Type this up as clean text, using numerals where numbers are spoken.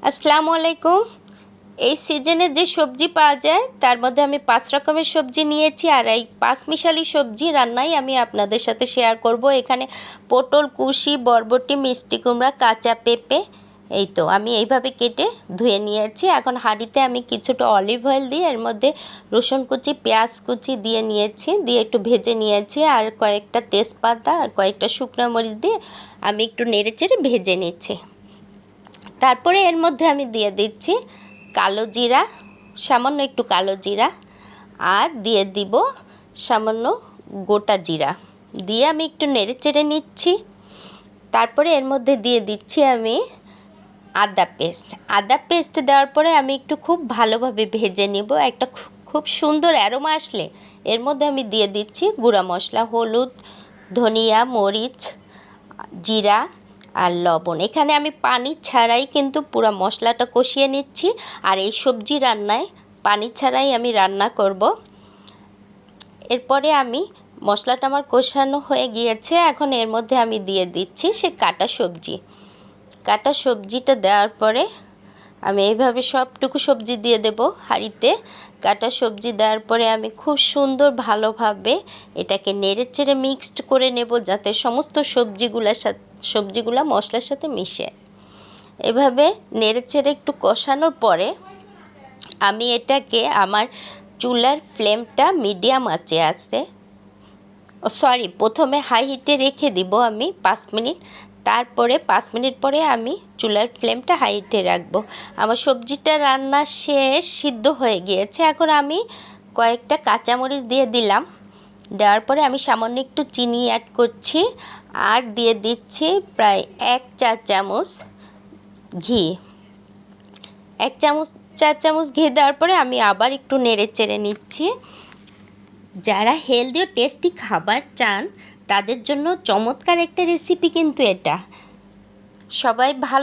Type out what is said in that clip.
আসসালামু আলাইকুম। এই সিজনে যে সবজি পাওয়া যায় তার মধ্যে আমি 5 রকমের সবজি নিয়েছি, আর এই পাঁচমিশালি সবজি রান্নাই আমি আপনাদের সাথে শেয়ার করব। এখানে পটল, কুশি, বরবটি, মিষ্টি কুমড়া, কাঁচা পেঁপে এই তো আমি এইভাবে কেটে ধুয়ে নিয়েছি। এখন হাঁড়িতে আমি কিছুটা অলিভ অয়েল দিয়ে এর মধ্যে রসুন কুচি, পেঁয়াজ কুচি দিয়ে নিয়েছি, দিয়ে একটু ভেজে নিয়েছি, আর কয়েকটা তেজপাতা আর কয়েকটা শুকনো মরিচ দিয়ে আমি একটু নেড়েচেড়ে ভেজে নিচ্ছি। তারপরে এর মধ্যে আমি দিয়ে দিচ্ছি কালো জিরা, সামান্য একটু কালো জিরা, আর দিয়ে দিব সামান্য গোটা জিরা, দিয়ে আমি একটু নেড়েচেড়ে নিচ্ছি। তারপরে এর মধ্যে দিয়ে দিচ্ছি আমি আদা পেস্ট দেওয়ার পরে আমি একটু খুব ভালোভাবে ভেজে নিব। একটা খুব সুন্দর অ্যারোমা আসলে এর মধ্যে আমি দিয়ে দিচ্ছি গুঁড়া মশলা, হলুদ, ধনিয়া, মরিচ, জিরা আর লবণ। এখানে আমি পানি ছাড়াই কিন্তু পুরো মশলাটা কষিয়ে নিচ্ছি, আর এই সবজি রান্নায় পানি ছাড়াই আমি রান্না করব। এরপরে আমি মশলাটা আমার কষানো হয়ে গিয়েছে, এখন এর মধ্যে আমি দিয়ে দিচ্ছি সে কাটা সবজিটা দেওয়ার পরে আমি এইভাবে সবটুকু সবজি দিয়ে দেব হাঁড়িতে। কাটা সবজি দেওয়ার পরে আমি খুব সুন্দর ভালোভাবে এটাকে নেড়েচেড়ে মিক্সড করে নেব, যাতে সমস্ত সবজিগুলা মশলার সাথে মিশে। এভাবে নেড়েচেড়ে একটু কষানোর পরে আমি এটাকে আমার চুলার ফ্লেমটা মিডিয়াম আঁচে আছে, প্রথমে হাই হিটে রেখে দিব আমি 5 মিনিট। তারপরে 5 মিনিট পরে আমি চুলার ফ্লেমটা হাই হিটে রাখবো। আমার সবজিটা রান্না শেষ, সিদ্ধ হয়ে গিয়েছে। এখন আমি কয়েকটা কাঁচামরিচ দিয়ে দিলাম। দেওয়ার পরে আমি সামান্য একটু চিনি অ্যাড করছি, আর দিয়ে দিচ্ছি প্রায় 1 চা চামচ ঘি। 1 চা চামচ ঘি দেওয়ার পরে আমি আবার একটু নেড়ে চেড়ে নিচ্ছি। যারা হেলদি ও টেস্টি খাবার চান তাদের জন্য চমৎকার একটা রেসিপি কিন্তু এটা। সবাই ভালো